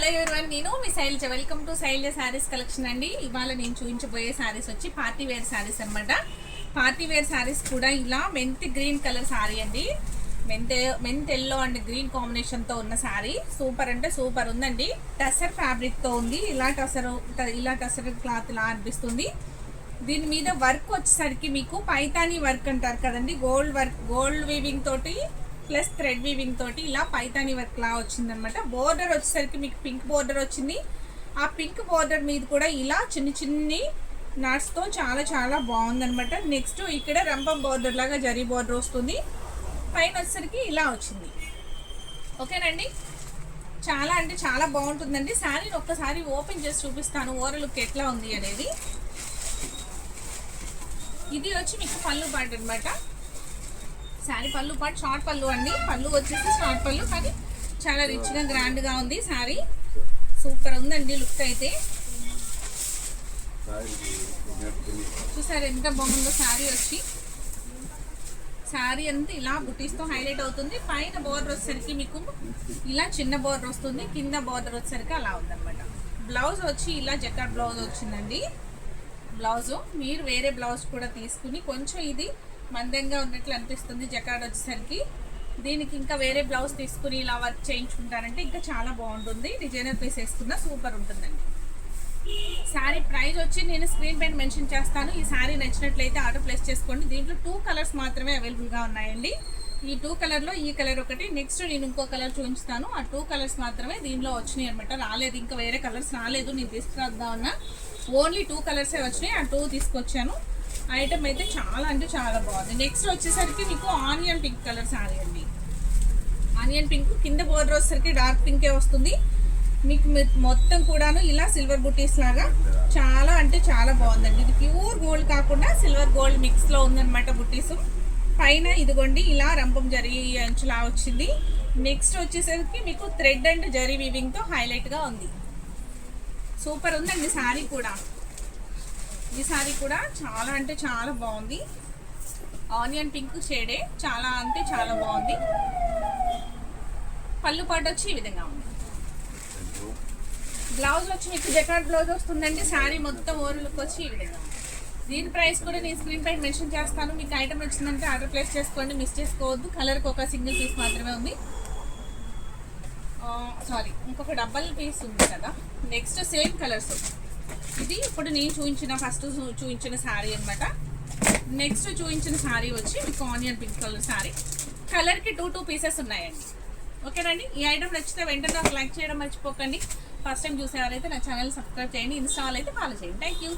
Hello everyone, నేను మీ Shailaja. Welcome to Shailaja sarees collection అండి. ఇవాళ నేను చూపించబోయే శారీస్ వచ్చి పార్టీ వేర్ శారీస్ అనమాట. పార్టీ వేర్ శారీస్ కూడా ఇలా మెంత్ గ్రీన్ కలర్ శారీ అండి. మెంత్ ఎల్లో అండ్ గ్రీన్ కాంబినేషన్తో ఉన్న శారీ సూపర్ అంటే సూపర్ ఉందండి. టసర్ ఫ్యాబ్రిక్తో ఉంది. ఇలా టసర్ క్లాత్ లా అనిపిస్తుంది. దీని మీద వర్క్ వచ్చేసరికి మీకు పైతానీ వర్క్ అంటారు కదండి, గోల్డ్ వీవింగ్ తోటి ప్లస్ థ్రెడ్ వీవింగ్ తోటి ఇలా పైతానీ వర్క్ లా వచ్చిందనమాట. బోర్డర్ వచ్చేసరికి మీకు పింక్ బోర్డర్ వచ్చింది. ఆ పింక్ బోర్డర్ మీద కూడా ఇలా చిన్ని నట్స్తో చాలా బాగుందనమాట. నెక్స్ట్ ఇక్కడ రంపం బోర్డర్ లాగా జరీ బోర్డర్ వస్తుంది. పైన వచ్చేసరికి ఇలా వచ్చింది. ఓకేనండి, చాలా అంటే చాలా బాగుంటుందండి. శారీని ఒక్కసారి ఓపెన్ చేసి చూపిస్తాను ఓవరాల్ లుక్ ఎట్లా ఉంది అనేది. ఇది వచ్చి మీకు పళ్ళు పాటు అనమాట. శారీ పళ్ళు పాటు షార్ట్ పళ్ళు అండి. పళ్ళు వచ్చేసి షార్ట్ పళ్ళు, కానీ చాలా రిచ్గా గ్రాండ్గా ఉంది. శారీ సూపర్ ఉందండి. లుక్ అయితే చూసారు ఎంత బాగుందో. శారీ వచ్చి శారీ అంతా ఇలా బుటీస్తో హైలైట్ అవుతుంది. పైన బోర్డర్ వచ్చేసరికి మీకు ఇలా చిన్న బోర్డర్ వస్తుంది, కింద బోర్డర్ వచ్చేసరికి అలా ఉందన్నమాట. బ్లౌజ్ వచ్చి ఇలా జకార్డ్ బ్లౌజ్ వచ్చిందండి. బ్లౌజు మీరు వేరే బ్లౌజ్ కూడా తీసుకుని కొంచెం ఇది మందంగా ఉన్నట్లు అనిపిస్తుంది జకార్డ్ వచ్చేసరికి. దీనికి ఇంకా వేరే బ్లౌజ్ తీసుకుని ఇలా వర్క్ చేయించుకుంటారంటే ఇంకా చాలా బాగుంటుంది. డిజైనర్ పీస్ వేసుకున్న సూపర్ ఉంటుందండి. శారీ ప్రైస్ వచ్చి నేను స్క్రీన్ పైన మెన్షన్ చేస్తాను. ఈ శారీ నచ్చినట్లయితే ఆర్డర్ ప్లేస్ చేసుకోండి. దీంట్లో 2 కలర్స్ మాత్రమే అవైలబుల్గా ఉన్నాయండి. ఈ 2 కలర్లో ఈ కలర్ ఒకటి, నెక్స్ట్ నేను ఇంకో కలర్ చూపిస్తాను. ఆ 2 కలర్స్ మాత్రమే దీనిలో వచ్చినాయి అనమాట. రాలేదు, ఇంకా వేరే కలర్స్ రాలేదు. నేను తీసుకురాద్దా ఉన్నా, ఓన్లీ 2 కలర్సే వచ్చినాయి. ఆ 2 తీసుకొచ్చాను. ఐటమ్ అయితే చాలా అంటే చాలా బాగుంది. నెక్స్ట్ వచ్చేసరికి మీకు ఆనియన్ పింక్ కలర్ శారీ అండి. ఆనియన్ పింక్ కింద బోర్డర్ వచ్చేసరికి డార్క్ పింకే వస్తుంది. మీకు మొత్తం కూడాను ఇలా సిల్వర్ బుటీస్ లాగా చాలా అంటే చాలా బాగుందండి. ఇది ప్యూర్ గోల్డ్ కాకుండా సిల్వర్ గోల్డ్ మిక్స్లో ఉందన్నమాట బుటీస్. పైన ఇదిగోండి ఇలా రంపం జరీ అంచులా వచ్చింది. నెక్స్ట్ వచ్చేసరికి మీకు థ్రెడ్ అండ్ జరీ వీవింగ్తో హైలైట్గా ఉంది. సూపర్ ఉందండి శారీ కూడా. ఈ శారీ కూడా చాలా అంటే చాలా బాగుంది. ఆనియన్ పింక్ షేడే చాలా అంటే చాలా బాగుంది. పళ్ళు పాటు వచ్చి ఈ విధంగా ఉంది. బ్లౌజ్ వచ్చి మీకు జకార్డ్ బ్లౌజ్ వస్తుందండి. శారీ మొత్తం ఓవరాల్ లుక్ వచ్చి ఈ విధంగా ఉంది. దీని ప్రైస్ కూడా నేను స్క్రీన్ పైన మెన్షన్ చేస్తాను. మీకు ఐటమ్ వచ్చిందంటే ఆర్డర్ ప్లేస్ చేసుకోండి, మిస్ చేసుకోవద్దు. కలర్కి ఒక సింగిల్ పీస్ మాత్రమే ఉంది. సారీ, ఇంకొక డబల్ పీస్ ఉంది కదా. Next same colours. ఇది ఇప్పుడు నేను ఫస్ట్ చూపించిన శారీ అనమాట. నెక్స్ట్ చూపించిన శారీ వచ్చి మీకు ఆనియన్ పింక్ కలర్ శారీ. కలర్కి 2 పీసెస్ ఉన్నాయండి. ఓకేనండి, ఈ ఐటమ్ నచ్చితే వెంటనే నాకు లైక్ చేయడం మర్చిపోకండి. ఫస్ట్ టైం చూసేవారైతే నా ఛానల్ సబ్స్క్రైబ్ చేయండి, ఇన్స్టాల్ అయితే ఫాలో చేయండి. Thank you.